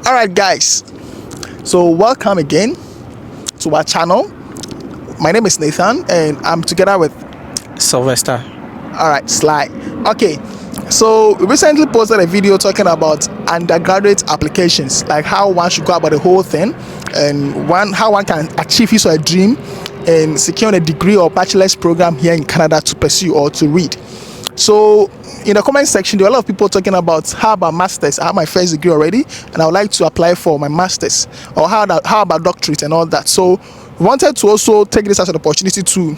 All right, guys. So welcome again to our channel. My name is Nathan, and I'm together with Sylvester. all right, Sly. Okay. So we recently posted a video talking about undergraduate applications, like how one should go about the whole thing, and how one can achieve his or her dream in securing a degree or bachelor's program here in Canada to pursue or to read. So in the comment section, there are a lot of people talking about how about masters. I have my first degree already, and I would like to apply for my masters, or how about doctorate and all that. So we wanted to also take this as an opportunity to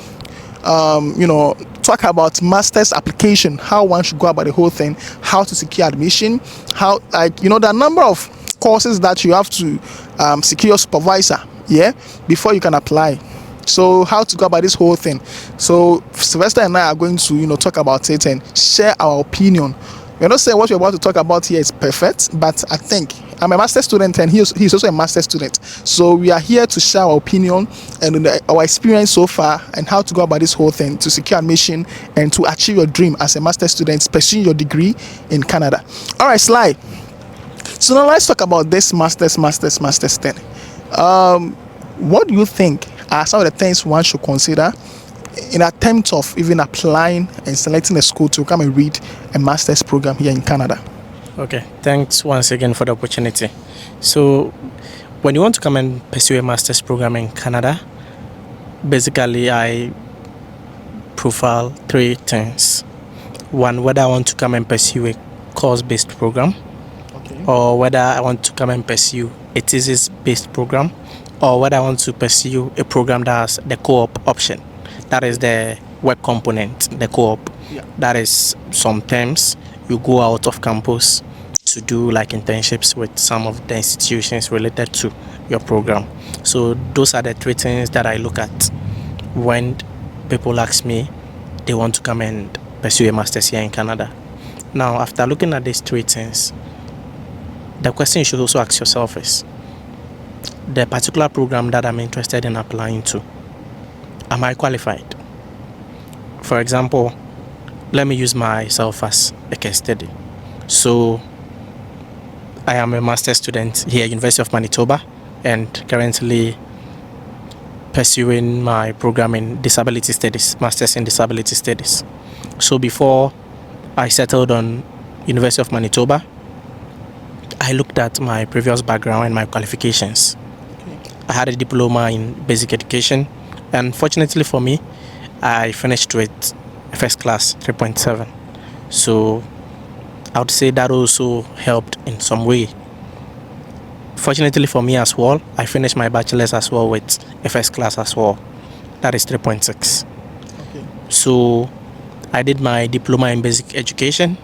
talk about master's application, how one should go about the whole thing, how to secure admission, how there are a number of courses that you have to secure your supervisor, before you can apply. So how to go about this whole thing. So Sylvester and I are going to talk about it and share our opinion. We're not saying what we're about to talk about here is perfect, but I think I'm a master's student and he's also a master's student. So we are here to share our opinion and our experience so far and how to go about this whole thing to secure admission and to achieve your dream as a master's student, pursuing your degree in Canada. All right, Sly. So now let's talk about this master's thing. What do you think are some of the things one should consider in attempt of even applying and selecting a school to come and read a master's program here in Canada? Okay, thanks once again for the opportunity. So when you want to come and pursue a master's program in Canada, basically I profile three things. One, whether I want to come and pursue a course-based program, or whether I want to come and pursue a thesis-based program, or whether I want to pursue a program that has the co-op option. That is the work component, the co-op. Yeah. That is sometimes you go out of campus to do like internships with some of the institutions related to your program. So those are the three things that I look at when people ask me they want to come and pursue a master's here in Canada. Now, after looking at these three things, the question you should also ask yourself is, the particular program that I'm interested in applying to, am I qualified? For example, let me use myself as a case study. So I am a master's student here at University of Manitoba and currently pursuing my program in disability studies, master's in disability studies. So before I settled on University of Manitoba, I looked at my previous background and my qualifications. I had a diploma in basic education, and fortunately for me, I finished with a first class 3.7. So I would say that also helped in some way. Fortunately for me as well, I finished my bachelor's as well with a first class as well. That is 3.6. Okay. So I did my diploma in basic education,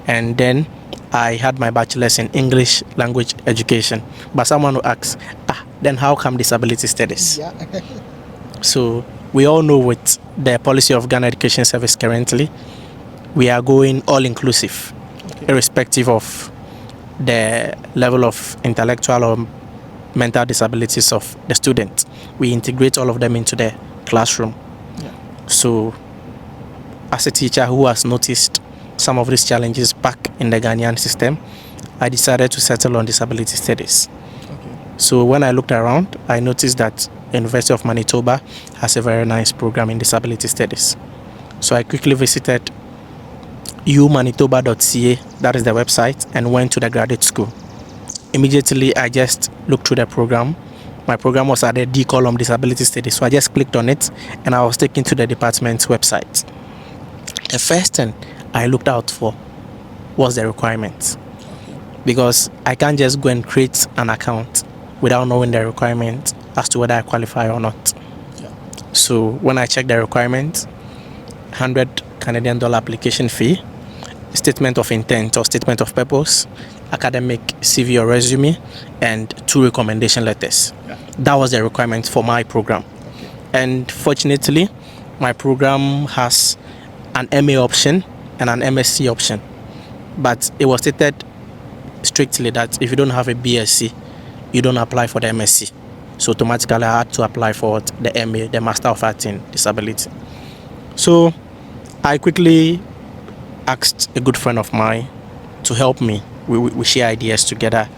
and then I had my bachelor's in English language education. But someone will ask, then how come disability studies? Yeah. So we all know with the policy of Ghana Education Service currently, we are going all-inclusive, irrespective of the level of intellectual or mental disabilities of the student. We integrate all of them into the classroom. Yeah. So as a teacher who has noticed some of these challenges back in the Ghanaian system, I decided to settle on disability studies. So when I looked around, I noticed that University of Manitoba has a very nice program in disability studies. So I quickly visited umanitoba.ca, that is the website, and went to the graduate school. Immediately, I just looked through the program. My program was at the D column disability studies, so I just clicked on it, and I was taken to the department's website. The first thing I looked out for was the requirements, because I can't just go and create an account without knowing the requirements as to whether I qualify or not. Yeah. So when I checked the requirements, $100 Canadian application fee, statement of intent or statement of purpose, academic CV or resume, and 2 recommendation letters. Yeah. That was the requirement for my program. Okay. And fortunately, my program has an MA option and an MSc option. But it was stated strictly that if you don't have a BSc, you don't apply for the MSc. So automatically I had to apply for the MA, the Master of Arts in Disability. So I quickly asked a good friend of mine to help me. We share ideas together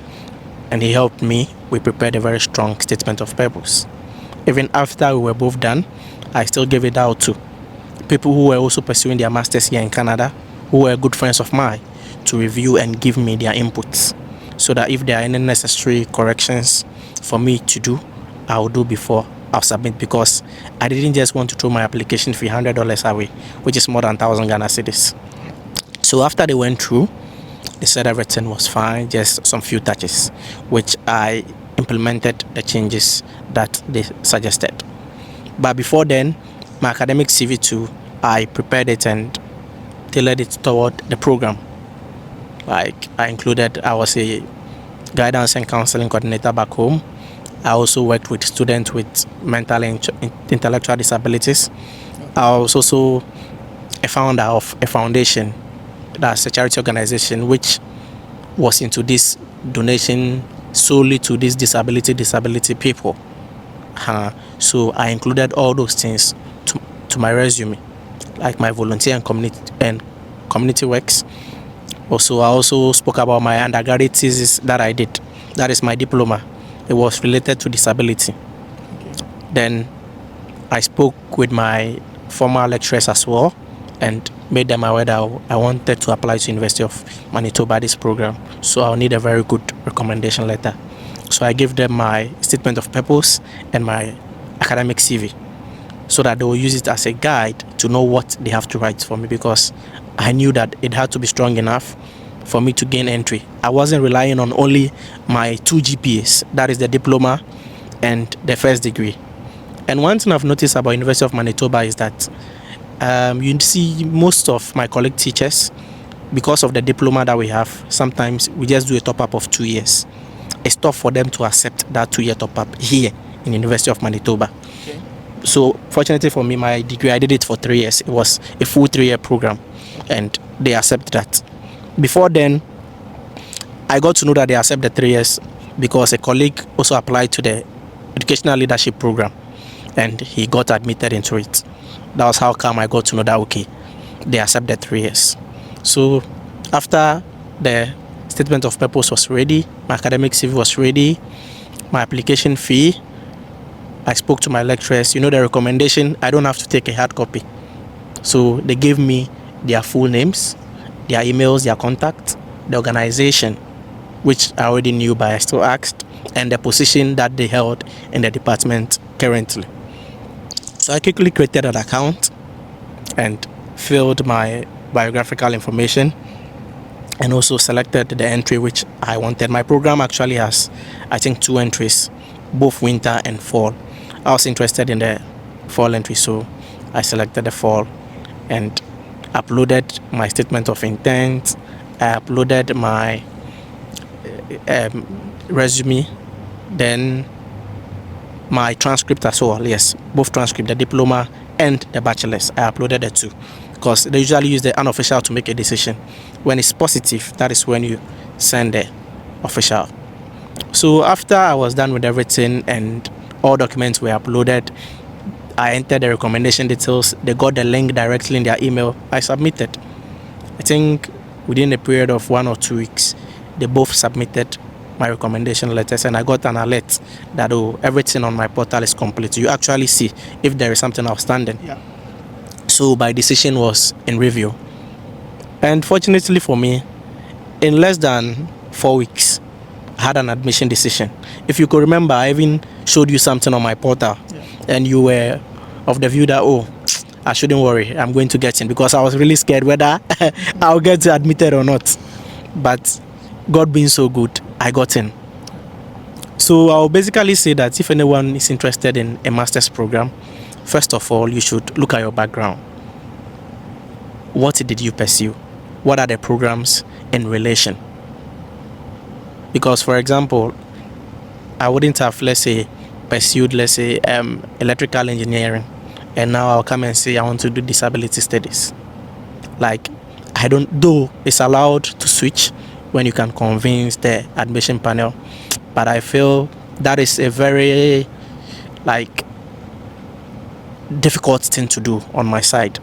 and he helped me. We prepared a very strong statement of purpose. Even after we were both done, I still gave it out to people who were also pursuing their masters here in Canada, who were good friends of mine, to review and give me their inputs, so that if there are any necessary corrections for me to do, I will do before I'll submit, because I didn't just want to throw my application fee $100 away, which is more than 1,000 Ghana cedis. So after they went through, they said everything was fine, just some few touches, which I implemented the changes that they suggested. But before then, my academic CV too, I prepared it and tailored it toward the program. Like I was a guidance and counseling coordinator back home. I also worked with students with mental and intellectual disabilities. I was also a founder of a foundation, that's a charity organization, which was into this donation solely to these disability people. So I included all those things to my resume, like my volunteer and community works. Also, I also spoke about my undergraduate thesis that I did. That is my diploma. It was related to disability. Then I spoke with my former lecturers as well and made them aware that I wanted to apply to University of Manitoba this program. So I'll need a very good recommendation letter. So I gave them my statement of purpose and my academic CV, so that they will use it as a guide to know what they have to write for me, because I knew that it had to be strong enough for me to gain entry. I wasn't relying on only my 2 GPAs, that is the diploma and the first degree. And one thing I've noticed about University of Manitoba is that you see most of my colleague teachers, because of the diploma that we have, sometimes we just do a top-up of 2 years. It's tough for them to accept that 2-year top-up here in University of Manitoba. Okay. So fortunately for me, my degree, I did it for 3 years. It was a full 3-year program, and they accept that. Before then, I got to know that they accept the 3 years because a colleague also applied to the educational leadership program, and he got admitted into it. That was how come I got to know that, okay, they accept the 3 years. So after the statement of purpose was ready, my academic CV was ready, my application fee, I spoke to my lecturers. The recommendation, I don't have to take a hard copy. So they gave me their full names, their emails, their contact, the organization, which I already knew but I still asked, and the position that they held in the department currently. So I quickly created an account and filled my biographical information, and also selected the entry which I wanted. My program actually has, I think, 2 entries, both winter and fall. I was interested in the fall entry, so I selected the fall and uploaded my statement of intent. I uploaded my resume, then my transcript as well. Yes, both transcript, the diploma and the bachelor's. I uploaded the 2, because they usually use the unofficial to make a decision. When it's positive, that is when you send the official. So after I was done with everything and all documents were uploaded, I entered the recommendation details. They got the link directly in their email. I submitted. I think within a period of 1 or 2 weeks, they both submitted my recommendation letters, and I got an alert that everything on my portal is complete. You actually see if there is something outstanding. Yeah. So my decision was in review. And fortunately for me, in less than 4 weeks, I had an admission decision. If you could remember, I even showed you something on my portal, and you were of the view that, I shouldn't worry, I'm going to get in, because I was really scared whether I'll get admitted or not. But God being so good, I got in. So I'll basically say that if anyone is interested in a master's program, first of all, you should look at your background. What did you pursue? What are the programs in relation? Because, for example, I wouldn't have, let's say, pursued, electrical engineering, and now I'll come and say I want to do disability studies. Like, I don't, though it's allowed to switch when you can convince the admission panel, but I feel that is a very, difficult thing to do on my side.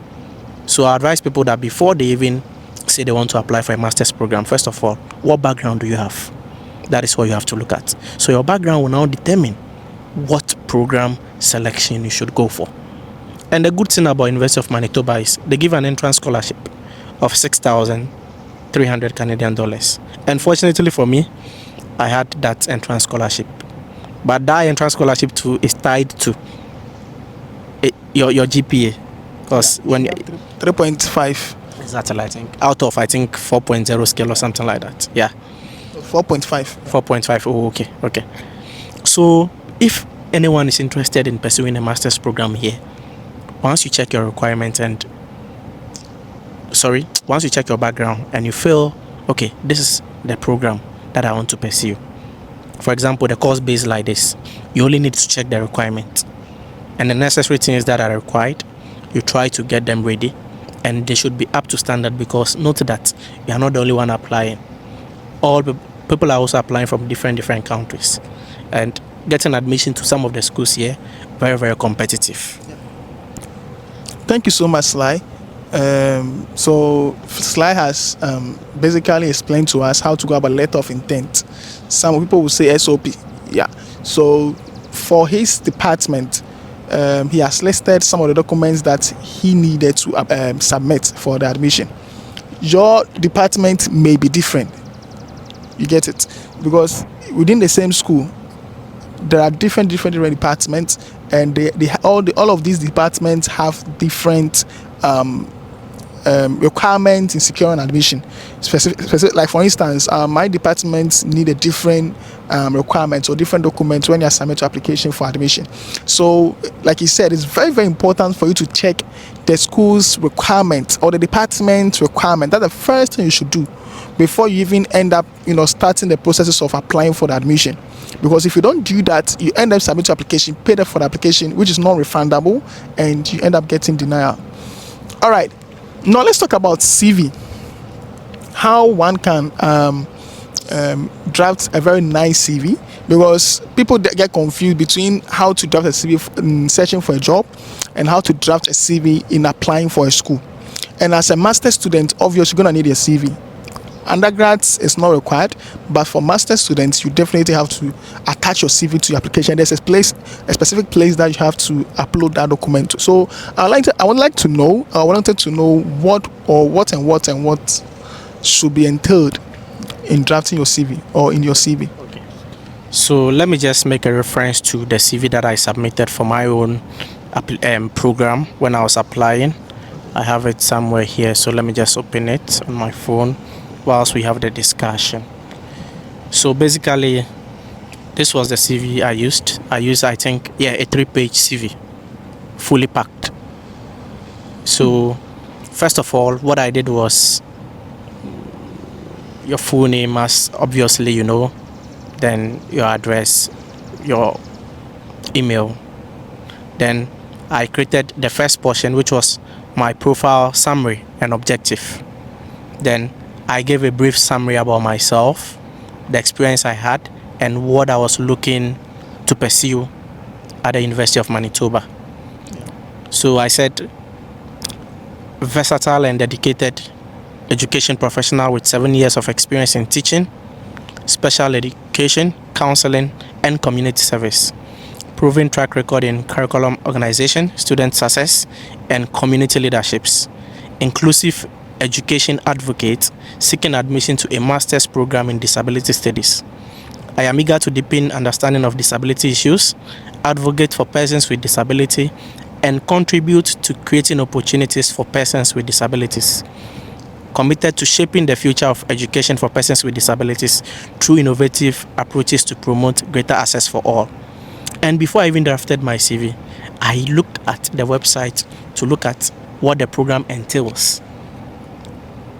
So I advise people that before they even say they want to apply for a master's program, first of all, what background do you have? That is what you have to look at. So your background will now determine what program selection you should go for. And the good thing about University of Manitoba is they give an entrance scholarship of 6,300 Canadian dollars. And fortunately for me, I had that entrance scholarship. But that entrance scholarship too is tied to your GPA. Because when 3.5. exactly, I think out of 4.0 scale or something like that. Yeah. 4.5. 4.5. Oh, okay. So if anyone is interested in pursuing a master's program here, once you check your requirements once you check your background and you feel, okay, this is the program that I want to pursue. For example, the course based like this, you only need to check the requirements. And the necessary things that are required, you try to get them ready. And they should be up to standard, because note that you are not the only one applying. All people are also applying from different countries. And getting admission to some of the schools here, very, very competitive. Thank you so much, Sly. So Sly has basically explained to us how to go about letter of intent. Some people will say SOP. Yeah. So for his department, he has listed some of the documents that he needed to submit for the admission. Your department may be different. You get it? Because within the same school, there are different departments, and all of these departments have different requirements in securing admission. Specific, like for instance, my department need a different requirements or different documents when you submit your application for admission. So, like he said, it's very, very important for you to check the school's requirement or the department's requirement. That's the first thing you should do before you even end up, starting the processes of applying for the admission. Because if you don't do that, you end up submitting your application, pay for the application, which is non-refundable, and you end up getting denial. All right. Now let's talk about CV. How one can draft a very nice CV, because people get confused between how to draft a CV in searching for a job and how to draft a CV in applying for a school. And as a master's student, obviously you're gonna need a CV. Undergrads is not required, but for master's students, you definitely have to attach your CV to your application. There's a specific place that you have to upload that document to. So I wanted to know what should be entailed in drafting your CV or in your CV. Okay. So let me just make a reference to the CV that I submitted for my own program when I was applying. I have it somewhere here, so let me just open it on my phone whilst we have the discussion. So basically, this was the CV I used. I think, a 3-page CV, fully packed. So first of all, what I did was your full name, as obviously then your address, your email. Then I created the first portion, which was my profile summary and objective. Then I gave a brief summary about myself, the experience I had, and what I was looking to pursue at the University of Manitoba. So I said, versatile and dedicated education professional with 7 years of experience in teaching, special education, counseling, and community service. Proven track record in curriculum organization, student success, and community leaderships. Inclusive education advocate seeking admission to a master's program in disability studies. I am eager to deepen understanding of disability issues, advocate for persons with disability, and contribute to creating opportunities for persons with disabilities. Committed to shaping the future of education for persons with disabilities through innovative approaches to promote greater access for all. And before I even drafted my CV, I looked at the website to look at what the program entails.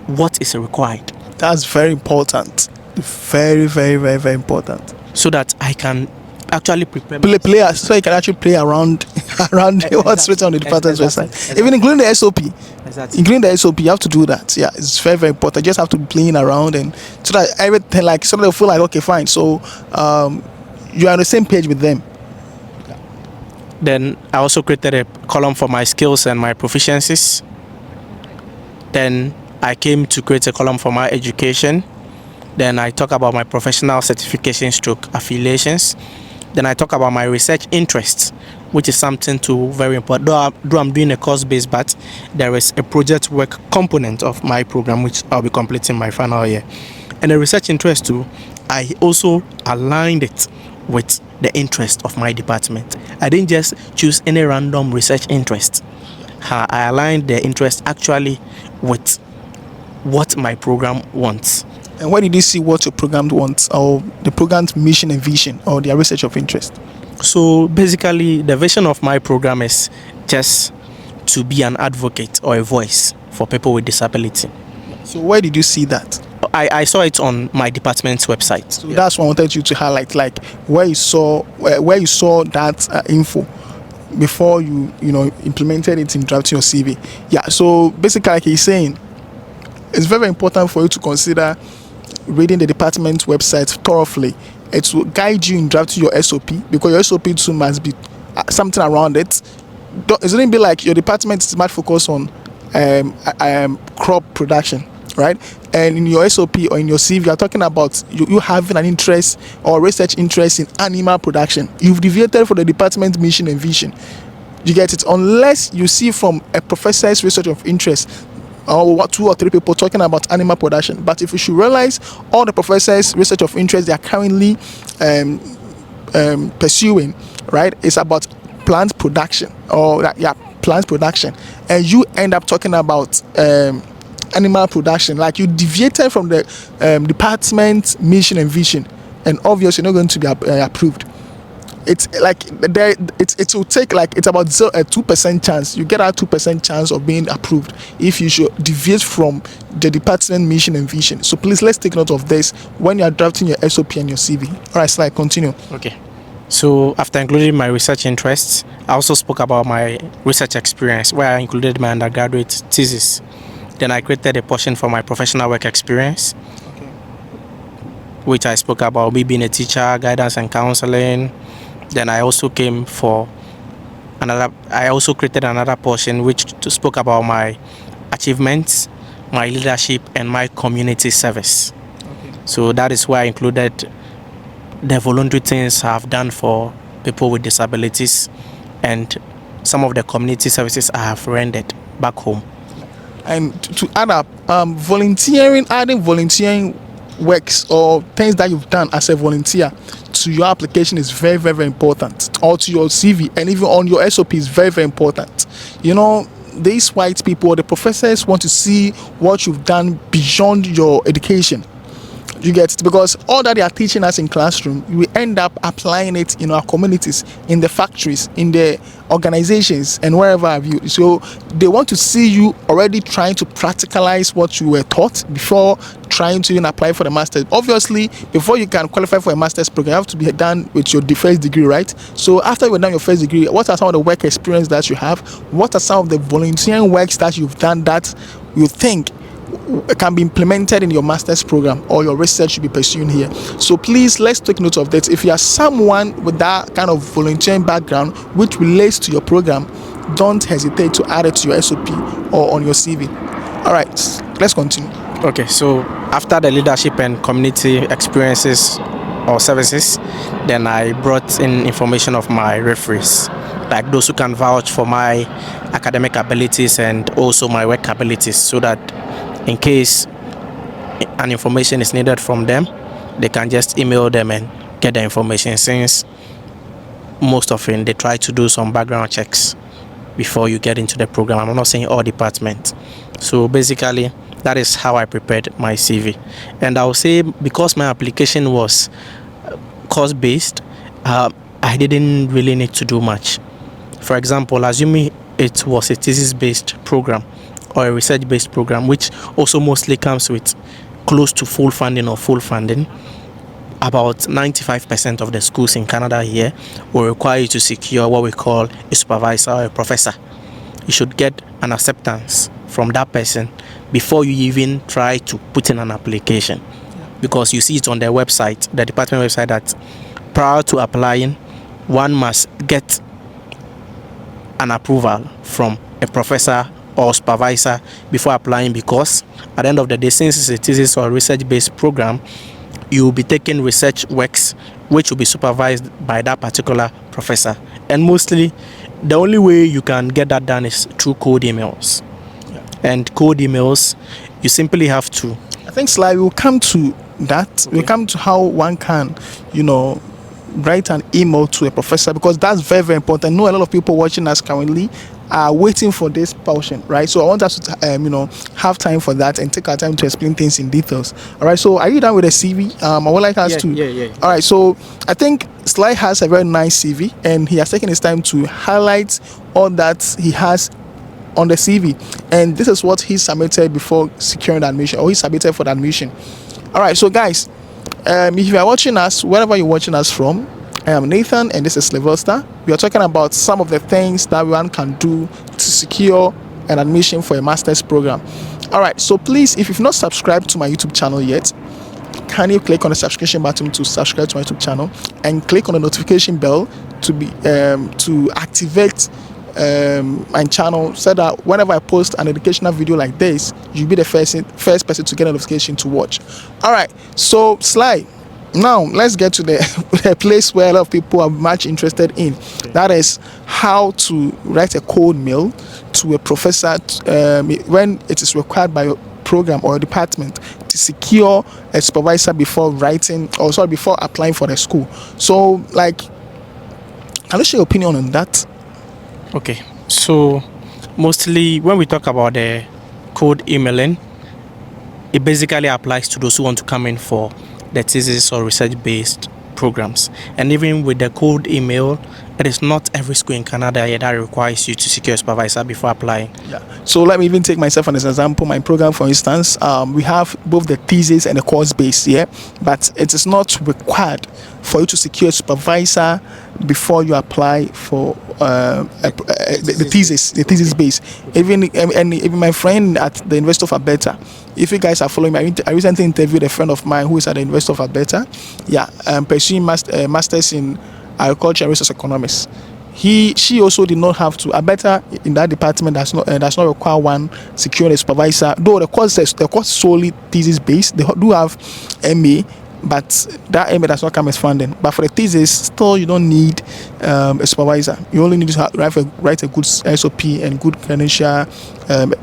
What is required. That's very important. Very, very, very, very important. So that I can actually prepare. So you can actually play around what's written on the department's website. Even including the SOP. Exactly. Including the SOP, you have to do that. Yeah, it's very, very important. You just have to be playing around, and so that everything, so they feel like, okay, fine. So you are on the same page with them. Then I also created a column for my skills and my proficiencies. Then I came to create a column for my education. Then I talk about my professional certification stroke affiliations. Then I talk about my research interests, which is something too very important. Though I'm doing a course-based, but there is a project work component of my program which I'll be completing my final year. And the research interest too, I also aligned it with the interest of my department. I didn't just choose any random research interest. I aligned the interest actually with what my program wants. And where did you see what your program wants, or the program's mission and vision, or their research of interest? So basically, the vision of my program is just to be an advocate or a voice for people with disability. So where did you see that? I saw it on my department's website. So that's what I wanted you to highlight, like where you saw that info before you implemented it in drafting your CV. Yeah. So basically, like he's saying, it's very important for you to consider reading the department's website thoroughly. It will guide you in drafting your SOP, because your SOP too must be something around it. It shouldn't be like your department is much focused on crop production, right? And in your SOP or in your CV, you're talking about you having an interest or research interest in animal production. You've deviated from the department's mission and vision. You get it? Unless you see from a professor's research of interest, or 2 or 3 people talking about animal production. But if you should realize, all the professors' research of interest they are currently pursuing, right, is about plant production, plant production, and you end up talking about animal production. Like, you deviated from the department's mission and vision, and obviously you're not going to be approved. It's like it will take, like, it's about a 2% chance. You get a 2% chance of being approved if you should deviate from the department mission and vision. So please, let's take note of this when you are drafting your SOP and your CV. All right, Sly, continue. Okay. So after including my research interests, I also spoke about my research experience, where I included my undergraduate thesis. Then I created a portion for my professional work experience, which I spoke about me being a teacher, guidance and counseling. Then I also created another portion which spoke about my achievements, my leadership, and my community service. Okay. So that is where I included the voluntary things I've done for people with disabilities and some of the community services I have rendered back home. And to add up, adding volunteering works or things that you've done as a volunteer to your application is very, very, very important, or to your CV, and even on your SOP is very, very important. These white people, the professors, want to see what you've done beyond your education. You get it? Because all that they are teaching us in classroom, we end up applying it in our communities, in the factories, in the organizations, and wherever have you. So they want to see you already trying to practicalize what you were taught before trying to even apply for the master's. Obviously, before you can qualify for a master's program, you have to be done with your first degree, right? So after you've done your first degree, what are some of the work experience that you have? What are some of the volunteering works that you've done that you think can be implemented in your master's program or your research you'll be pursuing here? So please, let's take note of that. If you are someone with that kind of volunteering background which relates to your program, don't hesitate to add it to your SOP or on your CV. All right, let's continue. Okay, so after the leadership and community experiences or services, then I brought in information of my referees, like those who can vouch for my academic abilities and also my work abilities, so that in case an information is needed from them, they can just email them and get the information, since most often they try to do some background checks before you get into the program. I'm not saying all departments. So basically, that is how I prepared my CV. And I will say, because my application was course-based, I didn't really need to do much. For example, assuming it was a thesis-based program or a research-based program, which also mostly comes with close to full funding or full funding, about 95% of the schools in Canada here will require you to secure what we call a supervisor or a professor. You should get an acceptance from that person before you even try to put in an application, because you see it on their website, the department website, that prior to applying, one must get an approval from a professor or supervisor before applying, because at the end of the day, since it's a thesis or research-based program, you will be taking research works which will be supervised by that particular professor. And mostly, the only way you can get that done is through cold emails. And cold emails, you simply have to. I think Sly will come to that. Okay. We'll come to how one can, write an email to a professor, because that's very, very important. I know a lot of people watching us currently are waiting for this portion, right? So I want us to, have time for that and take our time to explain things in details. All right. So are you done with the CV? I would like us to. Yeah. All right. So I think Sly has a very nice CV, and he has taken his time to highlight all that he has on the CV, and this is what he submitted before securing the admission, or he submitted for the admission. All right. So guys, if you are watching us, wherever you're watching us from, I am Nathan and this is Sylvester. We are talking about some of the things that one can do to secure an admission for a master's program. All right, so please, if you've not subscribed to my YouTube channel yet, can you click on the subscription button to subscribe to my YouTube channel, and click on the notification bell to activate my channel, so that whenever I post an educational video like this, you'll be the first person to get a notification to watch. All right, so Sly, now let's get to the place where a lot of people are much interested in. That is how to write a cold mail to a professor when it is required by your program or department to secure a supervisor before before applying for the school. So, can you share your opinion on that? Okay, so mostly when we talk about the cold emailing, it basically applies to those who want to come in for the thesis or research-based programs. And even with the cold email, it is not every school in Canada that requires you to secure a supervisor before applying. Yeah. So let me even take myself as an example. My program, for instance, we have both the thesis and the course base, but it is not required for you to secure a supervisor before you apply for the thesis base. Even my friend at the University of Alberta, if you guys are following me, I recently interviewed a friend of mine who is at the University of Alberta, pursuing masters in agriculture and resource economics. She also did not have to. Alberta in that department does not require one securing a supervisor. Though the course solely thesis based, they do have MA, but that MA does not come as funding. But for the thesis, still you don't need a supervisor. You only need to write a good SOP and good credential,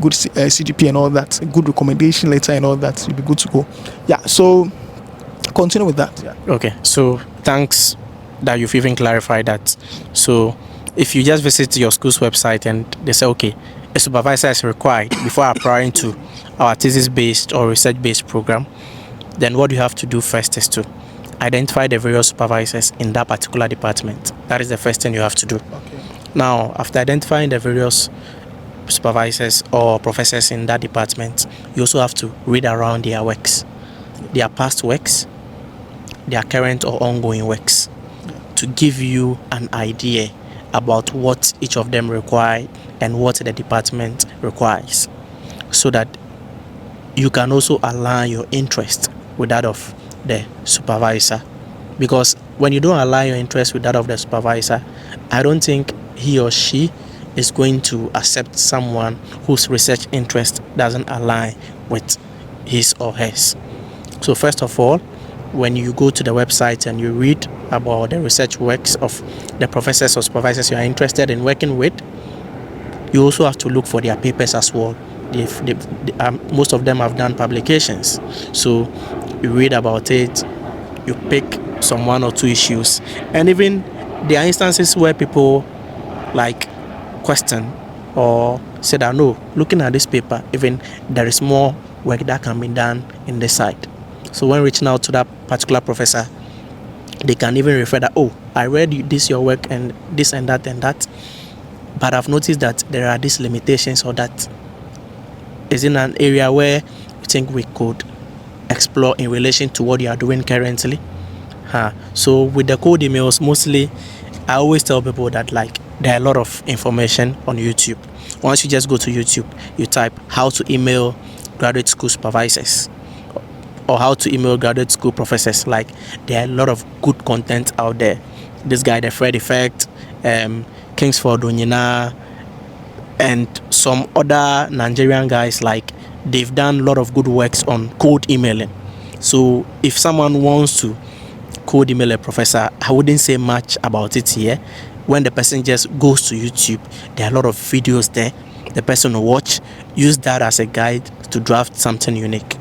good CGP and all that, good recommendation letter and all that. You'll be good to go. Yeah. So continue with that. Yeah. Okay. So thanks that you've even clarified that. So if you just visit your school's website and they say, okay, a supervisor is required before applying to our thesis-based or research-based program, then what you have to do first is to identify the various supervisors in that particular department. That is the first thing you have to do. Okay. Now, after identifying the various supervisors or professors in that department, you also have to read around their works, their past works, their current or ongoing works, to give you an idea about what each of them require and what the department requires, so that you can also align your interest with that of the supervisor. Because when you don't align your interest with that of the supervisor, I don't think he or she is going to accept someone whose research interest doesn't align with his or hers. So first of all, when you go to the website and you read about the research works of the professors or supervisors you are interested in working with, you also have to look for their papers as well. Most of them have done publications, so you read about it, you pick some one or two issues. And even there are instances where people question or say that no, looking at this paper, even there is more work that can be done in this side. So when reaching out to that particular professor, they can even refer that, oh, I read this your work and this and that, but I've noticed that there are these limitations, or that is in an area where you think we could explore in relation to what you are doing currently. So with the cold emails, mostly I always tell people that there are a lot of information on YouTube. Once you just go to YouTube, you type how to email graduate school supervisors or how to email graduate school professors. There are a lot of good content out there. This guy, the Fred Effect, Kingsford Onyina, and some other Nigerian guys, like they've done a lot of good works on cold emailing. So if someone wants to cold email a professor, I wouldn't say much about it here. When the person just goes to YouTube, there are a lot of videos there. The person will watch, use that as a guide to draft something unique.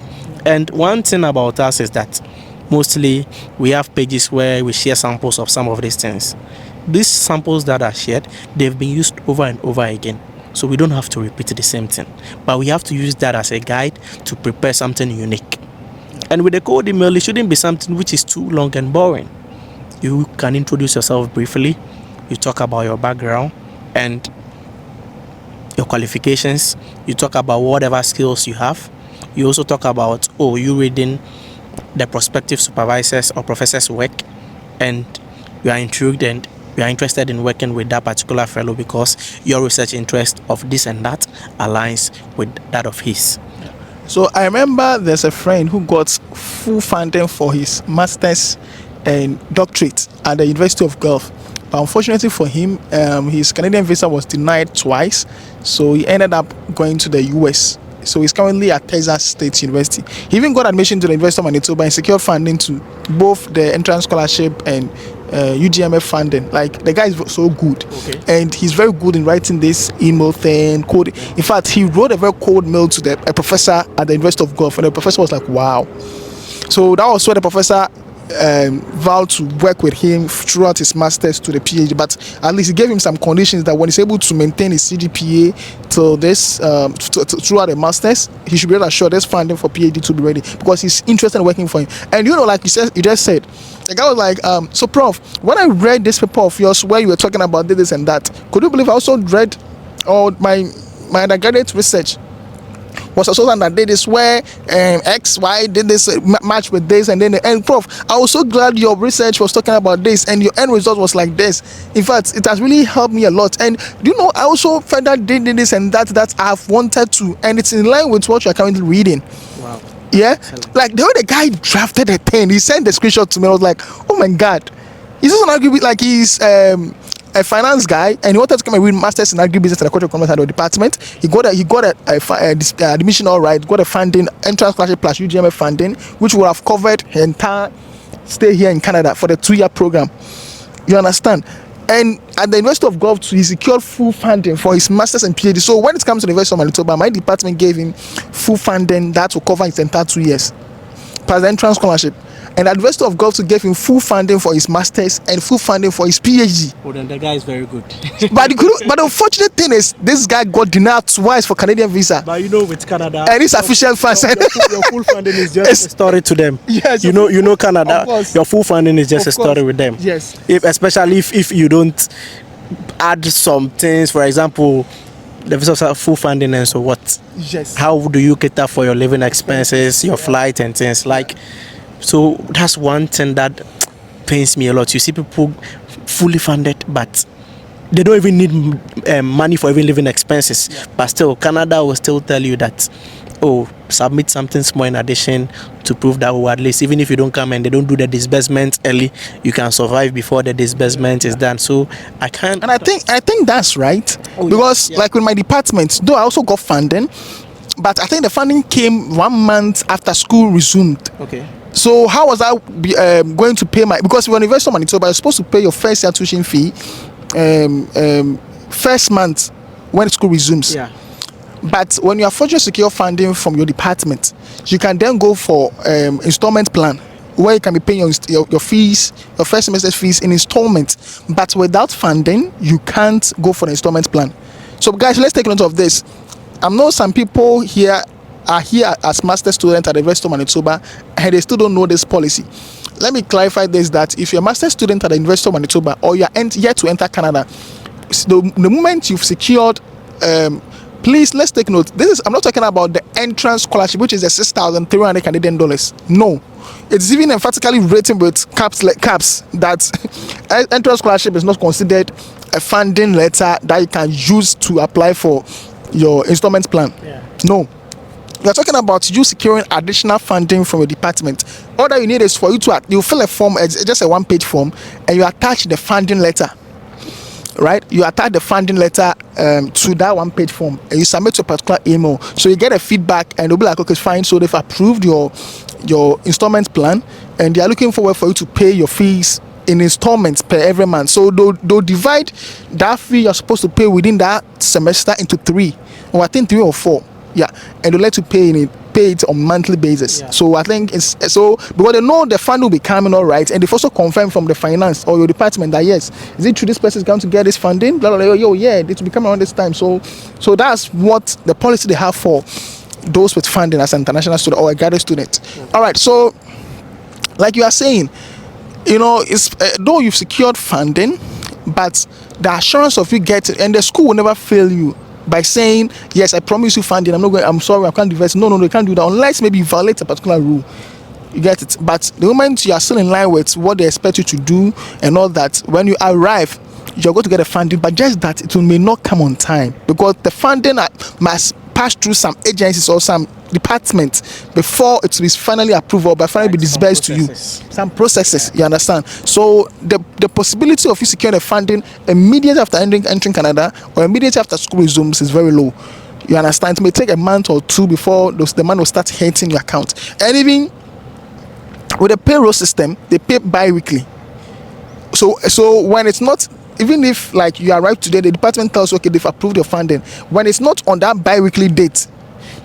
And one thing about us is that mostly we have pages where we share samples of some of these things. These samples that are shared, they've been used over and over again. So we don't have to repeat the same thing. But we have to use that as a guide to prepare something unique. And with the cold email, it shouldn't be something which is too long and boring. You can introduce yourself briefly. You talk about your background and your qualifications. You talk about whatever skills you have. You also talk about, you reading the prospective supervisors or professors' work, and you are intrigued and you are interested in working with that particular fellow because your research interest of this and that aligns with that of his. So I remember there's a friend who got full funding for his master's and doctorate at the University of Gulf. But unfortunately for him, his Canadian visa was denied twice, so he ended up going to the US. So he's currently at Texas State University. He even got admission to the University of Manitoba and secured funding to both the entrance scholarship and UGMF funding. Like, the guy is so good, and he's very good in writing this email thing, code. In fact, he wrote a very cold mail to a professor at the University of Gulf, and the professor was like, wow. So that was where the professor vowed to work with him throughout his masters to the PhD, but at least he gave him some conditions that when he's able to maintain his CGPA till this throughout the masters, he should be able to assure this funding for PhD to be ready because he's interested in working for him. And like you just said, the guy was like, so prof, when I read this paper of yours where you were talking about this and that, could you believe I also read my undergraduate research was also that did this where X, Y did this match with this, and then the end. Prof, I was so glad your research was talking about this and your end result was like this. In fact, it has really helped me a lot. And I also further did this and that I've wanted to, and it's in line with what you're currently reading. Wow. Yeah, like the way the guy drafted a thing, he sent the screenshot to me. I was like, oh my god, he's just an argument like he's a finance guy, and he wanted to come and read masters in agribusiness at the Cultural Commerce at the department. He got a admission, all right, got a funding, entrance scholarship plus UGMF funding, which would have covered his entire stay here in Canada for the 2-year program. You understand? And at the University of Gulf, he secured full funding for his masters and PhD. So when it comes to the University of Manitoba, my department gave him full funding that will cover his entire 2 years plus the entrance scholarship. And the University of Gulf gave him full funding for his masters and full funding for his PhD. Oh, then the guy is very good. but the unfortunate thing is, this guy got denied twice for Canadian visa. But with Canada, and it's official funds. Your full funding is just a story to them. Yes, you know Canada. Your full funding is just a story with them. Yes. Especially if you don't add some things, for example, the visa full funding, and so what? Yes. How do you cater for your living expenses, your flight and things like? So that's one thing that pains me a lot. You see people fully funded, but they don't even need money for even living expenses. Yeah. But still, Canada will still tell you that, submit something small in addition to prove that, at least even if you don't come and they don't do the disbursement early, you can survive before the disbursement is done. So I can't. And I think that's right, because like with my department, though I also got funding, but I think the funding came 1 month after school resumed. Okay. So how was I going to pay because when you University of Manitoba, you're supposed to pay your first year tuition fee first month when school resumes. Yeah. But when you are fortunate to secure funding from your department, you can then go for installment plan where you can be paying your fees, your first semester fees in installments. But without funding, you can't go for the installment plan. So guys, let's take note of this. I know some people here are here as master students at the University of Manitoba and they still don't know this policy. Let me clarify this, that if you're a master student at the University of Manitoba or you're yet to enter Canada, the moment you've secured, please let's take note. I'm not talking about the entrance scholarship, which is the 6,300 Canadian dollars. No, it's even emphatically written with caps that entrance scholarship is not considered a funding letter that you can use to apply for your installment plan. Yeah. No. We're talking about you securing additional funding from your department. All that you need is for you to fill a form, it's just a 1-page form, and you attach the funding letter. right? You attach the funding letter to that one page form and you submit to a particular email. So you get a feedback and they'll be like, okay, fine. So they've approved your installment plan and they are looking forward for you to pay your fees in installments per every month. So they'll divide that fee you're supposed to pay within that semester into 3, or I think 3 or 4. Yeah, and they'll let you pay it on monthly basis. Yeah. So I think it's so because they know the fund will be coming, all right, and they've also confirmed from the finance or your department that yes, is it true this person is going to get this funding? Blah, blah, blah. Yo, yeah, it will be coming around this time. So that's what the policy they have for those with funding as an international student or a graduate student. Mm-hmm. All right, so like you are saying, you know, it's though you've secured funding, but the assurance of you get it, and the school will never fail you by saying, yes, I promise you funding, I'm sorry, I can't divest. No, you can't do that unless maybe you violate a particular rule. You get it? But the moment you are still in line with what they expect you to do and all that, when you arrive, you're going to get a funding, but just that it may not come on time because the funding must pass through some agencies or some departments before it is finally approved or by finally be disbursed to you. Some processes, you understand? So the possibility of you securing the funding immediately after entering Canada or immediately after school resumes is very low. You understand? It may take a month or 2 before the money will start hitting your account. And even with the payroll system, they pay bi-weekly. So when it's not, even if like you arrive today, the department tells you, okay, they've approved your funding. When it's not on that bi-weekly date,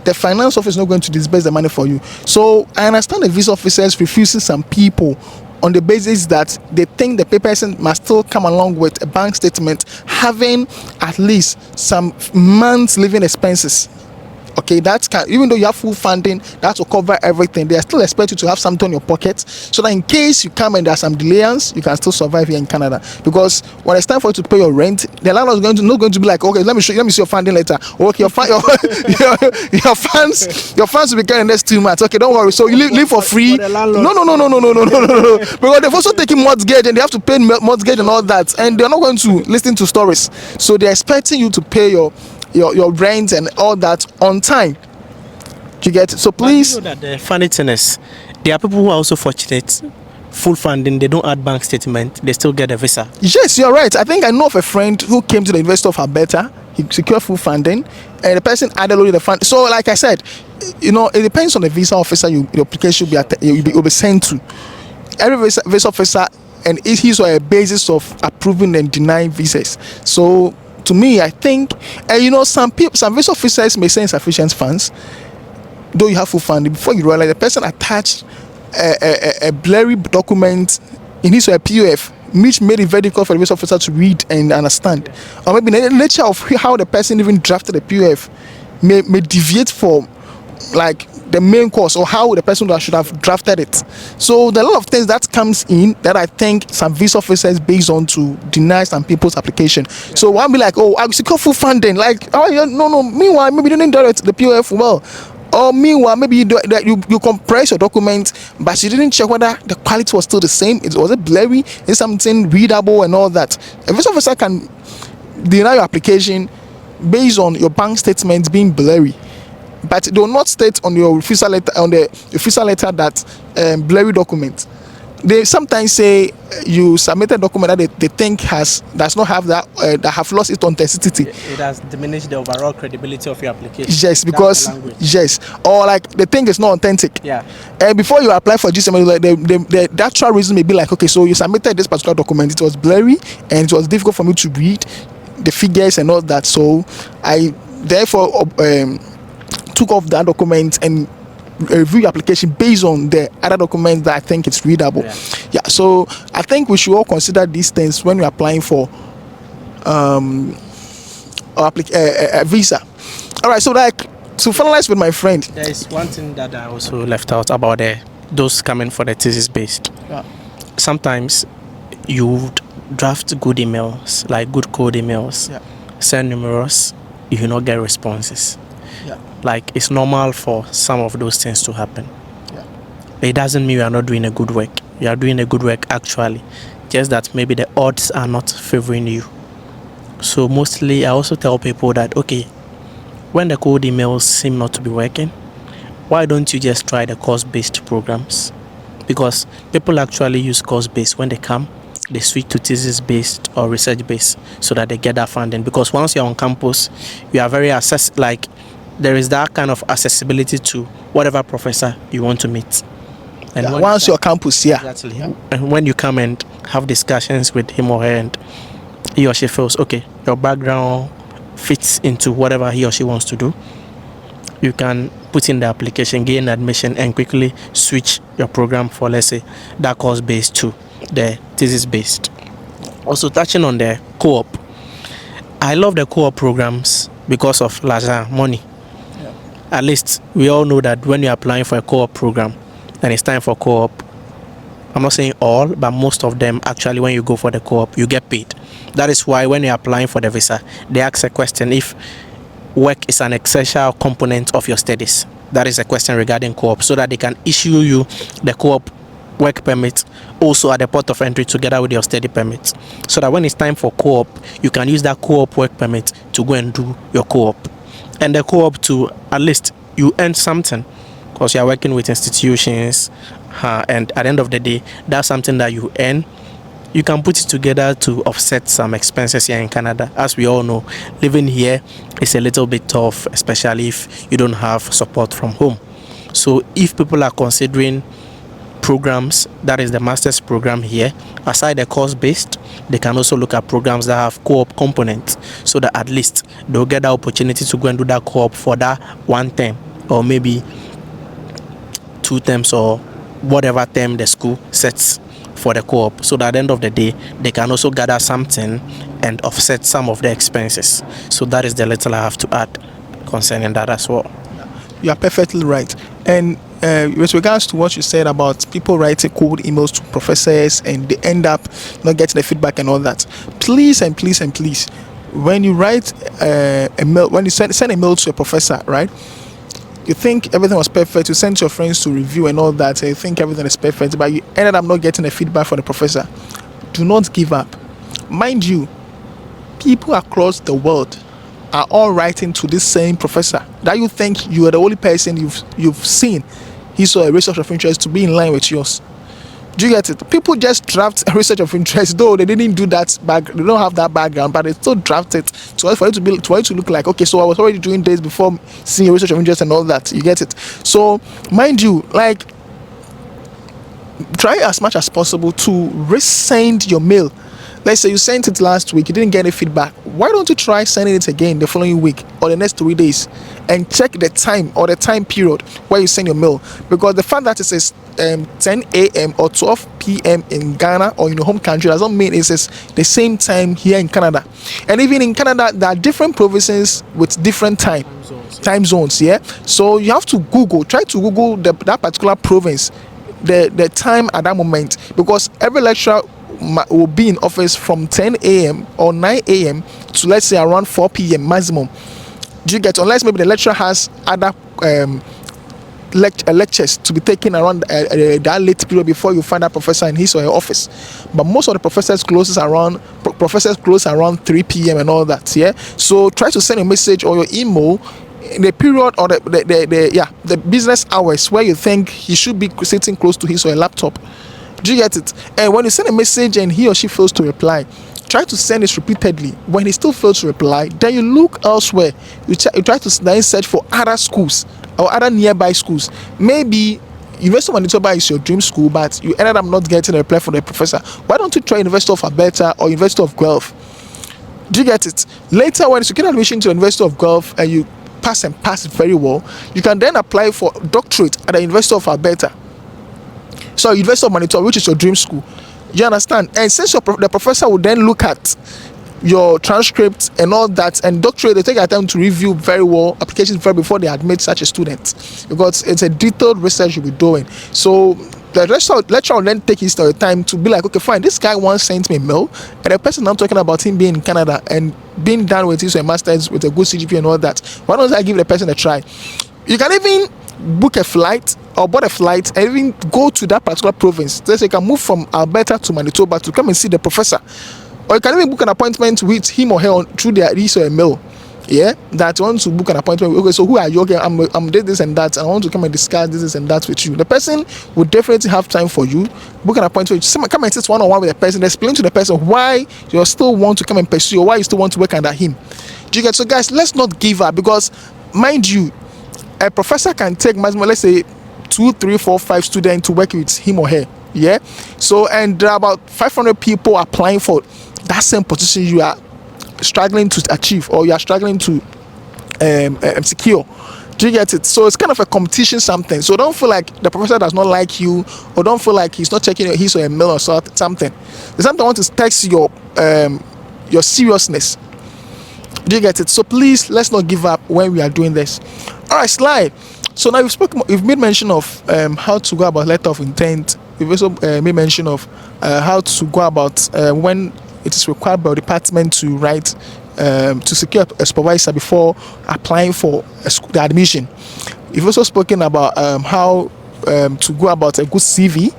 the finance office is not going to disburse the money for you. So I understand the visa officers refusing some people on the basis that they think the person must still come along with a bank statement having at least some months living expenses. Okay, even though you have full funding, that will cover everything. They still expect you to have something in your pocket so that in case you come and there's some delays, you can still survive here in Canada. Because when it's time for you to pay your rent, the landlord is not going to be like, okay, let me see your funding letter. Okay, your funds will be getting next 2 months. Okay, don't worry. So you live for free. No. Because they've also taken mortgage and they have to pay mortgage and all that, and they're not going to listen to stories. So they're expecting you to pay your rent and all that on time. You get it? So please. But you know that the funny thing is, there are people who are also fortunate. Full funding, they don't add bank statement, they still get a visa. Yes, you're right. I think I know of a friend who came to the University of Alberta. He secured full funding, and the person added only the fund. So, like I said, you know, it depends on the visa officer your application will be sent to. Every visa officer, and he's on a basis of approving and denying visas. So to me, I think, you know, some visa officers may send insufficient funds, though you have full funding. Before you realize, the person attached a blurry document in his or a POF, which made it very difficult for the visa officer to read and understand. Or maybe the nature of how the person even drafted the POF may deviate from like the main course or how the person that should have drafted it. So there are a lot of things that comes in that I think some visa officers based on to deny some people's application. Yeah. So I'll be like, oh, I secure full funding. Like, oh yeah, no. Meanwhile, maybe you didn't direct the POF well. Or meanwhile, maybe you compress your document, but you didn't check whether the quality was still the same. Was it blurry? Is something readable and all that? A visa officer can deny your application based on your bank statements being blurry, but they will not state on your visa letter that blurry document. They sometimes say you submitted a document that they think does not have that have lost its authenticity. It has diminished the overall credibility of your application. Yes, because or like the thing is not authentic. Yeah. And before you apply for GCM, like the actual reason may be like, okay, so you submitted this particular document, it was blurry and it was difficult for me to read the figures and all that. So I therefore took off that document and review your application based on the other documents that I think it's readable. Yeah. So I think we should all consider these things when we're applying for a visa. All right. So like to finalize with my friend, there is one thing that I also left out about those coming for the thesis based. Yeah. Sometimes you draft good emails, like good code emails, send numerous, you will not get responses. Yeah. Like it's normal for some of those things to happen. Yeah. It doesn't mean you are not doing a good work. You are doing a good work actually. Just that maybe the odds are not favoring you. So mostly I also tell people that okay, when the code emails seem not to be working, why don't you just try the course-based programs? Because people actually use course-based when they come they switch to thesis based or research based so that they get that funding. Because once you're on campus, you are very like there is that kind of accessibility to whatever professor you want to meet. And Yeah, once you're campus, yeah. Exactly. And when you come and have discussions with him or her, and he or she feels okay, your background fits into whatever he or she wants to do, you can put in the application, gain admission, and quickly switch your program for, let's say, that course based to the thesis based. Also, touching on the co-op, I love the co-op programs because of larger money. Yeah. At least we all know that when you're applying for a co-op program and it's time for co-op, I'm not saying all, but most of them actually, when you go for the co-op, you get paid. That is why when you're applying for the visa, they ask a question if work is an essential component of your studies. That is a question regarding co-op, so that they can issue you the co-op work permit also at the port of entry together with your study permit, so that when it's time for co-op, you can use that co-op work permit to go and do your co-op. And the co-op to, at least you earn something because you are working with institutions, and at the end of the day, that's something that you earn. You can put it together to offset some expenses here in Canada. As we all know, living here is a little bit tough, especially if you don't have support from home. So if people are considering programs, that is the master's program here, aside the course-based, they can also look at programs that have co-op components, so that at least they'll get the opportunity to go and do that co-op for that one term, or maybe 2 terms, or whatever term the school sets for the co-op, so that at the end of the day, they can also gather something and offset some of the expenses. So that is the little I have to add concerning that as well. You are perfectly right. And with regards to what you said about people writing cold emails to professors and they end up not getting the feedback and all that, please, when you write a mail, when you send a mail to a professor, right, you think everything was perfect, you send your friends to review and all that, you think everything is perfect, but you ended up not getting the feedback from the professor. Do not give up. Mind you, people across the world are all writing to this same professor that you think you are the only person you've seen his or a research of interest to be in line with yours. Do you get it? People just draft a research of interest, though they didn't do that they don't have that background, but they still draft it for it to look like, okay, so I was already doing this before seeing a research of interest and all that. You get it? So mind you, like, try as much as possible to resend your mail. Let's say you sent it last week, you didn't get any feedback. Why don't you try sending it again the following week or the next 3 days, and check the time or the time period where you send your mail? Because the fact that it says 10 a.m. or 12 p.m. in Ghana or in your home country doesn't mean it says the same time here in Canada. And even in Canada, there are different provinces with different time zones. Yeah. So you have to try to Google that particular province, the time at that moment, because every lecturer will be in office from 10 a.m. or 9 a.m. to, let's say, around 4 p.m. maximum. Do you get? Unless maybe the lecturer has other lectures to be taken around that late period before you find that professor in his or her office. But most of the professors close around 3 p.m. and all that. Yeah. So try to send a message or your email in the period or the business hours where you think he should be sitting close to his or her laptop. Do you get it? And when you send a message and he or she fails to reply, try to send it repeatedly. When he still fails to reply, then you look elsewhere. You try to then search for other schools or other nearby schools. Maybe University of Manitoba is your dream school, but you ended up not getting a reply from the professor. Why don't you try University of Alberta or University of Guelph? Do you get it? Later, when you get admission to University of Guelph and you pass it very well, you can then apply for doctorate at the University of Alberta. So University of Manitoba, which is your dream school. You understand? And since the professor will then look at your transcript and all that, and doctorate, they take their time to review very well applications before they admit such a student, because it's a detailed research you'll be doing. So the lecturer will then take his time to be like, okay, fine, this guy once sent me a mail, and the person I'm talking about him being in Canada and being done with his master's with a good CGPA and all that, why don't I give the person a try? You can even book a flight or board a flight and even go to that particular province. So you can move from Alberta to Manitoba to come and see the professor, or you can even book an appointment with him or her through his or her mail. Yeah, that want to book an appointment. Okay, so who are you? Okay, I'm this and that, and I want to come and discuss this and that with you. The person would definitely have time for you. Book an appointment. Come and sit one-on-one with the person. Explain to the person why you still want to come and pursue, or why you still want to work under him. Do you get? So, guys, let's not give up, because, mind you, a professor can take maximum, let's say, 2, 3, 4, 5 students to work with him or her. Yeah. So, and there are about 500 people applying for that same position you are struggling to achieve, or you are struggling to secure. Do you get it? So it's kind of a competition something. So don't feel like the professor does not like you, or don't feel like he's not checking his or your mail or something. There's something I want to test your seriousness. Do you get it? So please, let's not give up when we are doing this. All right, Sly. So now you've made mention of how to go about letter of intent. You've also made mention of how to go about when it is required by the department to write to secure a supervisor before applying for the admission. You've also spoken about how to go about a good CV.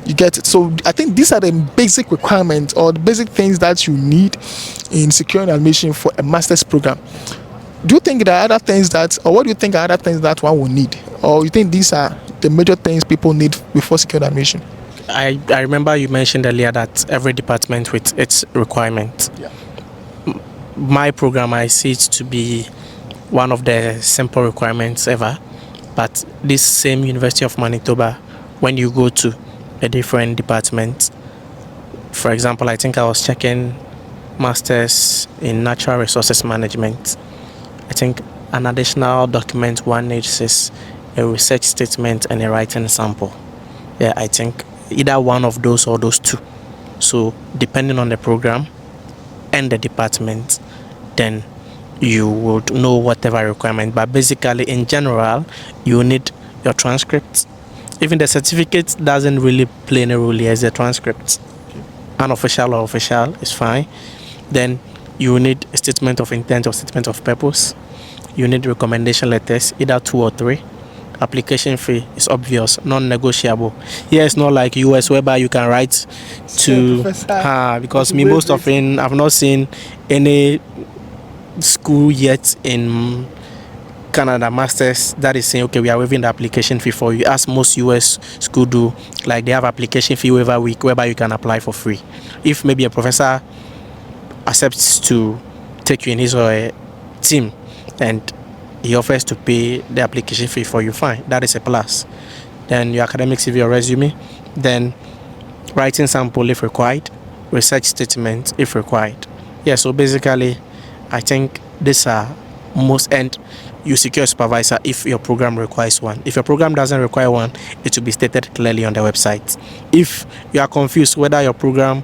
You get it? So I think these are the basic requirements, or the basic things that you need in securing admission for a master's program. Do you think there are other things or what do you think are other things that one will need? Or you think these are the major things people need before securing admission? I remember you mentioned earlier that every department with its requirements. Yeah. My program, I see it to be one of the simple requirements ever. But this same University of Manitoba, when you go to a different department, for example, I think I was checking Masters in Natural Resources Management. I think an additional document one needs is a research statement and a writing sample. Yeah, I think either one of those or those two. So depending on the program and the department, then you would know whatever requirement. But basically, in general, you need your transcript. Even the certificate doesn't really play any role here as a transcript. Unofficial or official is fine. Then you need a statement of intent or statement of purpose. You need recommendation letters, either 2 or 3. Application fee is obvious, non-negotiable. Here it's not like US whereby you can write to because me most often I've not seen any school yet in Canada masters that is saying, okay, we are waiving the application fee for you, as most US school do. Like they have application fee waiver week whereby you can apply for free. If maybe a professor accepts to take you in his or her team and he offers to pay the application fee for you, fine, that is a plus. Then your academic CV or resume, then writing sample if required, research statement if required. Yeah, so basically I think these are most, and you secure a supervisor if your program requires one. If your program doesn't require one, it will be stated clearly on the website. If you are confused whether your program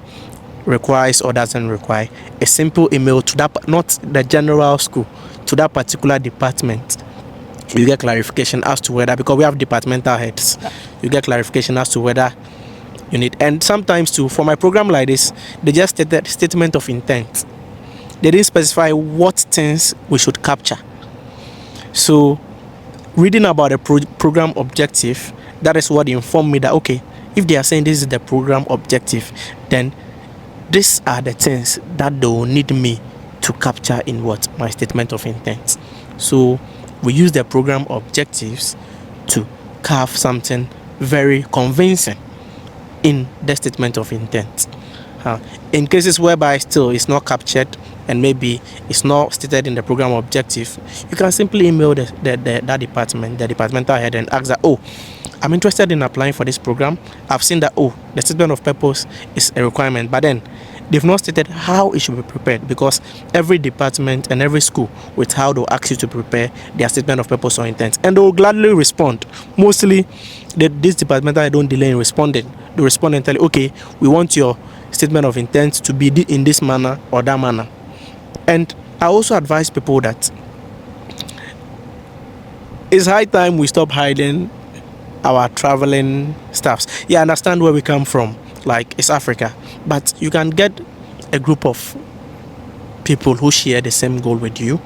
requires or doesn't require, a simple email to that, not the general school, to that particular department, you get clarification as to whether, because we have departmental heads, you get clarification as to whether you need. And sometimes too, for my program like this, they just stated statement of intent. They didn't specify what things we should capture. So reading about the program objective, that is what informed me that, okay, if they are saying this is the program objective, then these are the things that they will need me to capture in what? My statement of intent. So we use the program objectives to carve something very convincing in the statement of intent. In cases whereby still it's not captured and maybe it's not stated in the program objective, you can simply email that department, the departmental head, and ask that, oh, I'm interested in applying for this program. I've seen that, oh, the statement of purpose is a requirement, but then they've not stated how it should be prepared, because every department and every school with how they'll ask you to prepare their statement of purpose or intent, and they'll gladly respond. Mostly, this departmental head don't delay in responding. They respond and tell you, okay, we want your statement of intent to be in this manner or that manner. And I also advise people that it's high time we stop hiding our traveling staffs. Yeah, I understand where we come from, like it's Africa, but you can get a group of people who share the same goal with you,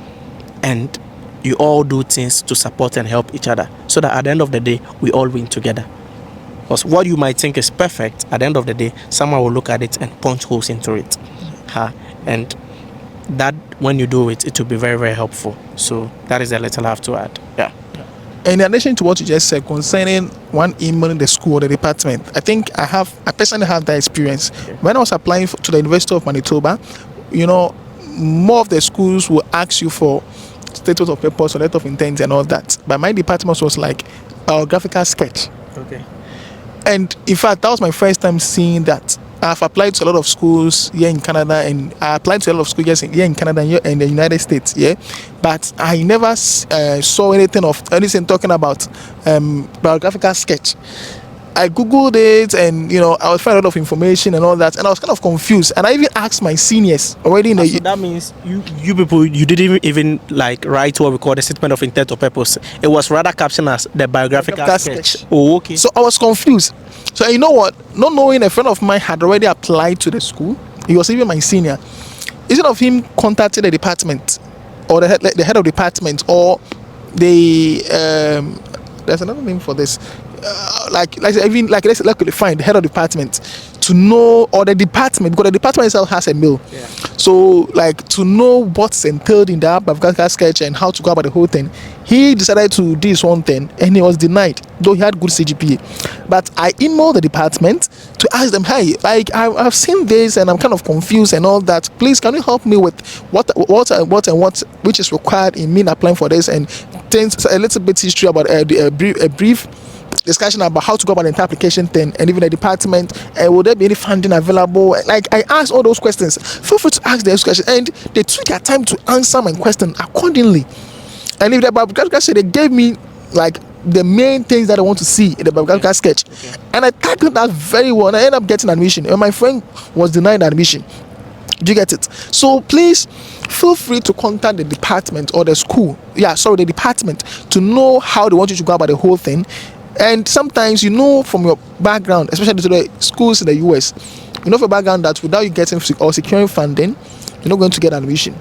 and you all do things to support and help each other, so that at the end of the day we all win together. Because what you might think is perfect, at the end of the day someone will look at it and punch holes into it. And that when you do it, it will be very, very helpful. So that is a little I have to add. Yeah. In addition to what you just said concerning one emailing the school or the department, I personally have that experience. Okay. When I was applying to the University of Manitoba, more of the schools will ask you for status of purpose or letter of intent and all that. But my department was like biographical sketch. Okay. And in fact, that was my first time seeing that. I've applied to a lot of schools here in Canada, and I applied to a lot of schools here in Canada and in the United States, yeah. But I never saw anything talking about biographical sketch. I googled it, and I would find a lot of information and all that, and I was kind of confused. And I even asked my seniors already in the. So that means you people, you didn't even like write what we call the statement of intent or purpose. It was rather captioned as the biographical sketch. Oh, okay. So I was confused. So you know what? Not knowing, a friend of mine had already applied to the school. He was even my senior. Instead of him contacting the department or the head of department or the there's another name for this. Let's find the head of department to know, or the department, because the department itself has a mail. Yeah. So to know what's entailed in the biographical sketch and how to go about the whole thing, he decided to do his own thing, and he was denied, though he had good CGPA. But I emailed the department to ask them, hey, I've seen this and I'm kind of confused and all that. Please, can you help me with what which is required in me applying for this, and things, a little bit history about a brief discussion about how to go about the entire application thing, and even the department, will there be any funding available? Like, I asked all those questions. Feel free to ask those questions, and they took their time to answer my question accordingly. And if the biographical sketch, they gave me like the main things that I want to see in the biographical sketch, and I tackled that very well, and I ended up getting admission, and my friend was denied admission. Do you get it? So please feel free to contact the department or the school, the department, to know how they want you to go about the whole thing. And sometimes from your background, especially to the schools in the US, from your background that without you getting or securing funding, you're not going to get admission.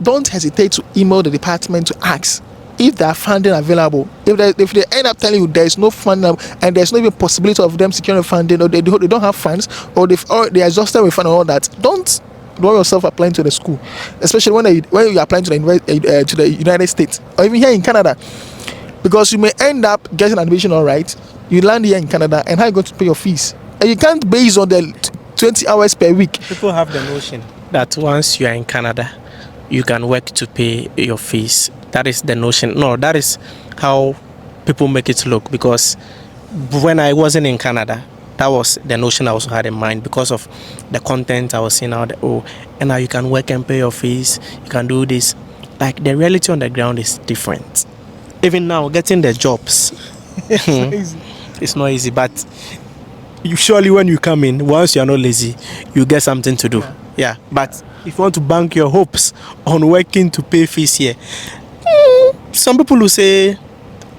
Don't hesitate to email the department to ask if there are funding available. If they end up telling you there is no funding and there's no even possibility of them securing funding, or they don't have funds, or they are exhausted with funding and all that, don't worry yourself applying to the school, especially when you're applying to the United States or even here in Canada. Because you may end up getting admission, all right. You land here in Canada, and how are you going to pay your fees? And you can't base on the 20 hours per week. People have the notion that once you are in Canada, you can work to pay your fees. That is the notion. No, that is how people make it look. Because when I wasn't in Canada, that was the notion I also had in mind, because of the content I was seeing out there. And now you can work and pay your fees. You can do this. Like, the reality on the ground is different. Even now, getting the jobs, it's not easy. But surely when you come in, once you are not lazy, you get something to do. Yeah. But if you want to bank your hopes on working to pay fees here, some people will say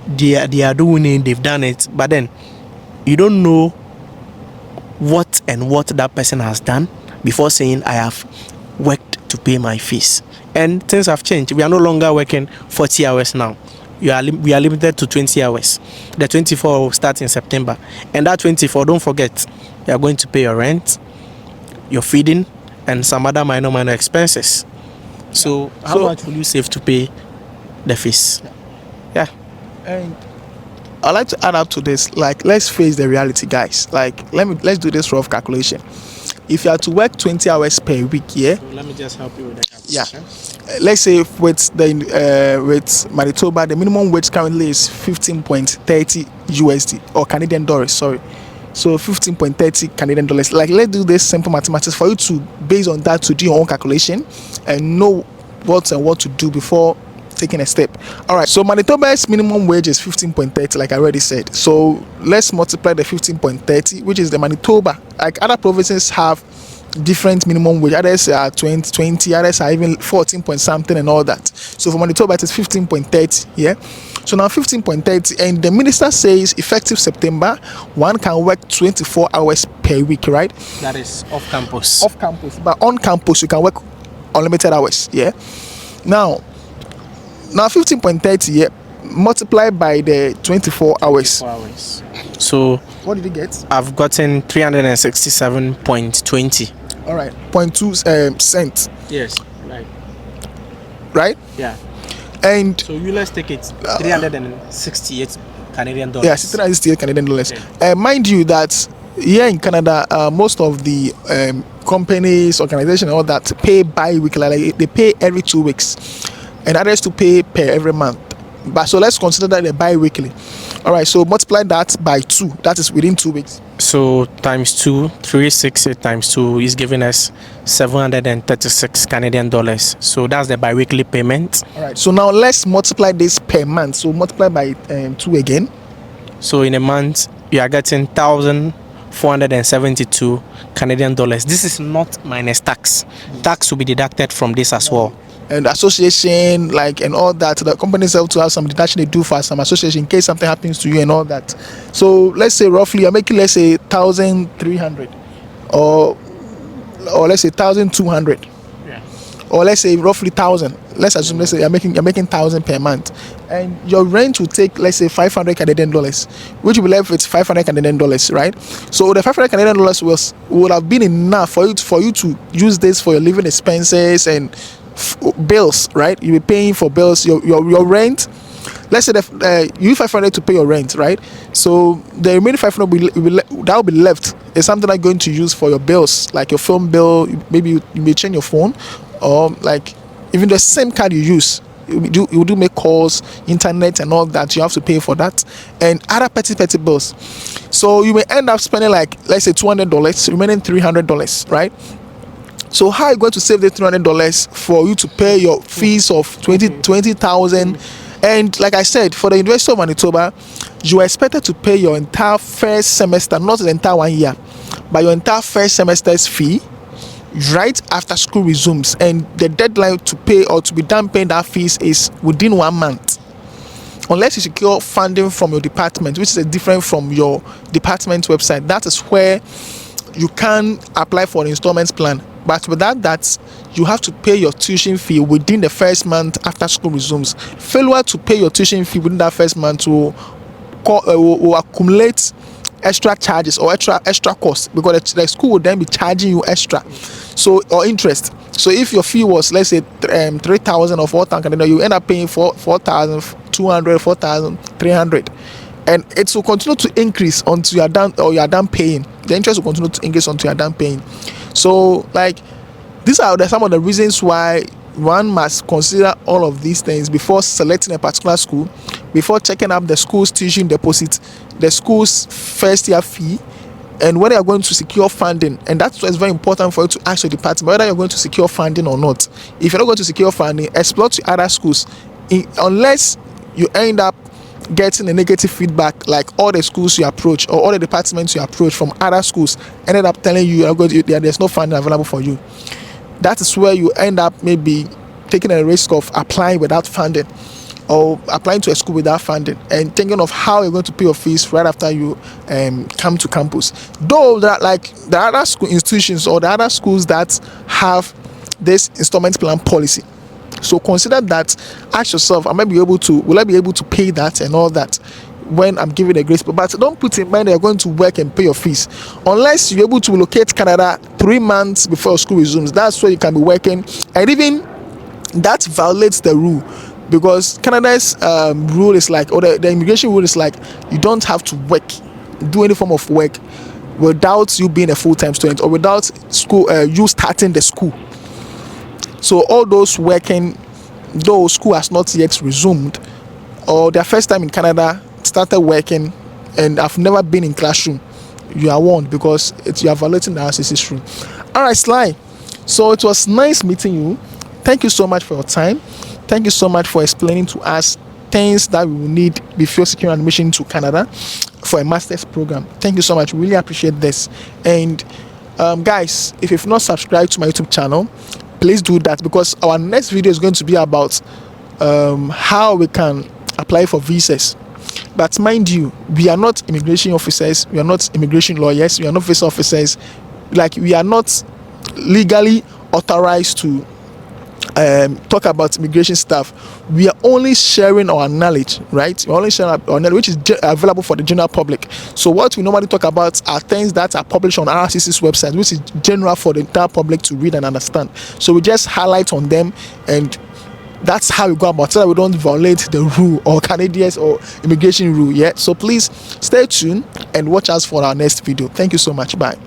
they are doing it, they've done it, but then you don't know what that person has done before saying, I have worked to pay my fees. And things have changed. We are no longer working 40 hours now. We are limited to 20 hours. The 24 will start in September. And that 24, don't forget, you are going to pay your rent, your feeding, and some other minor expenses. So how much will you save to pay the fees? Yeah. And I'd like to add up to this. Like, let's face the reality, guys. Like, let's do this rough calculation. If you are to work 20 hours per week, So let me just help you with the calculation. Let's say with Manitoba, the minimum wage currently is 15.30 USD or Canadian dollars. Sorry, so 15.30 Canadian dollars. Like, let's do this simple mathematics for you to, based on that, to do your own calculation and know what to do before taking a step. All right, so Manitoba's minimum wage is 15.30, like I already said. So let's multiply the 15.30, which is the Manitoba. Like, other provinces have different minimum wage. Others are 20, others are even 14 point something and all that. So for Manitoba, it is 15.30. Yeah. So now 15.30, and the minister says effective September, one can work 24 hours per week, right? That is off campus. Off campus, but on campus you can work unlimited hours. Yeah. Now 15.30, yeah, multiplied by the 24 hours. 24 hours. So what did you get? I've gotten 367.20. All right, 0.2 cents. Yes. right? Yeah. And So you let's take it 368 Canadian dollars. yes, 368 Canadian dollars. Okay. Mind you that here in Canada, most of the companies, organizations, all that pay bi-weekly. Like they pay every 2 weeks, and others to pay per every month. But so let's consider that they're bi-weekly. All right, so multiply that by 2. That is within 2 weeks. So times 2, 368 times 2 is giving us 736 Canadian dollars. So that's the bi-weekly payment. All right, so now let's multiply this per month. So multiply by 2 again. So in a month, you are getting 1,472 Canadian dollars. This is not minus tax. Tax will be deducted from this as well. And association, like, and all that, the companies have to have some deduction they do for some association in case something happens to you and all that. So let's say roughly you're making, let's say 1,300, or let's say 1,200, Yeah. or let's say roughly 1,000. Let's assume, let's say you're making 1,000 per month, and your rent will take, let's say 500 Canadian dollars, which will be left with 500 Canadian dollars, right? So the 500 Canadian dollars would have been enough for you to use this for your living expenses and bills, right? You'll be paying for bills, your rent. Let's say that you 500 to pay your rent, right? So the remaining 500 that will be left is something like going to use for your bills, like your phone bill. Maybe you may change your phone, or like even the same card you use. You do make calls, internet, and all that. You have to pay for that, and other petty bills. So you may end up spending, like, let's say $200, remaining $300, right? So how are you going to save the $300 for you to pay your fees of 20,000? And like I said, for the University of Manitoba, you are expected to pay your entire first semester, not the entire 1 year, but your entire first semester's fee right after school resumes. And the deadline to pay or to be done paying that fees is within 1 month, unless you secure funding from your department, which is different from your department website. That is where you can apply for an installment plan. But without that, you have to pay your tuition fee within the first month after school resumes. Failure to pay your tuition fee within that first month will accumulate extra charges or extra costs, because the school will then be charging you extra, so, or interest. So if your fee was, let's say 3,000 or 4,000, you end up paying 4,200, 4,300, and it will continue to increase until you are done, or you are done paying. The interest will continue to increase until you are done paying. So, like, these are some of the reasons why one must consider all of these things before selecting a particular school, before checking up the school's tuition deposit, the school's first year fee, and whether you're going to secure funding. And that's why it's very important for you to ask your department whether you're going to secure funding or not. If you're not going to secure funding, explore to other schools, unless you end up getting a negative feedback, like all the schools you approach or all the departments you approach from other schools ended up telling you there's no funding available for you. That is where you end up maybe taking a risk of applying without funding, or applying to a school without funding, and thinking of how you're going to pay your fees right after you come to campus. Though that, like, the other school institutions or the other schools that have this installment plan policy, so consider that. Ask yourself, will I be able to pay that and all that when I'm giving a grace? But don't put in mind that you're going to work and pay your fees unless you're able to relocate Canada 3 months before school resumes. That's where you can be working, and even that violates the rule, because Canada's rule is like, or the immigration rule is like, you don't have to do any form of work without you being a full-time student or without school you starting the school. So all those working, though school has not yet resumed, or their first time in Canada started working and have never been in classroom, you are warned, because you are violating the RCC's rule. All right, Sly. So it was nice meeting you. Thank you so much for your time. Thank you so much for explaining to us things that we will need before securing admission to Canada for a master's program. Thank you so much. We really appreciate this. And guys, if you've not subscribed to my YouTube channel, please do that, because our next video is going to be about how we can apply for visas. But mind you, we are not immigration officers, we are not immigration lawyers, we are not visa officers. Like, we are not legally authorized to talk about immigration stuff. We are only sharing our knowledge, right? We're only sharing our knowledge, which is available for the general public. So what we normally talk about are things that are published on RCC's website, which is general for the entire public to read and understand. So we just highlight on them and That's how we go about, so that we don't violate the rule or Canadians or immigration rule. Yeah. So please stay tuned and watch us for our next video. Thank you so much. Bye.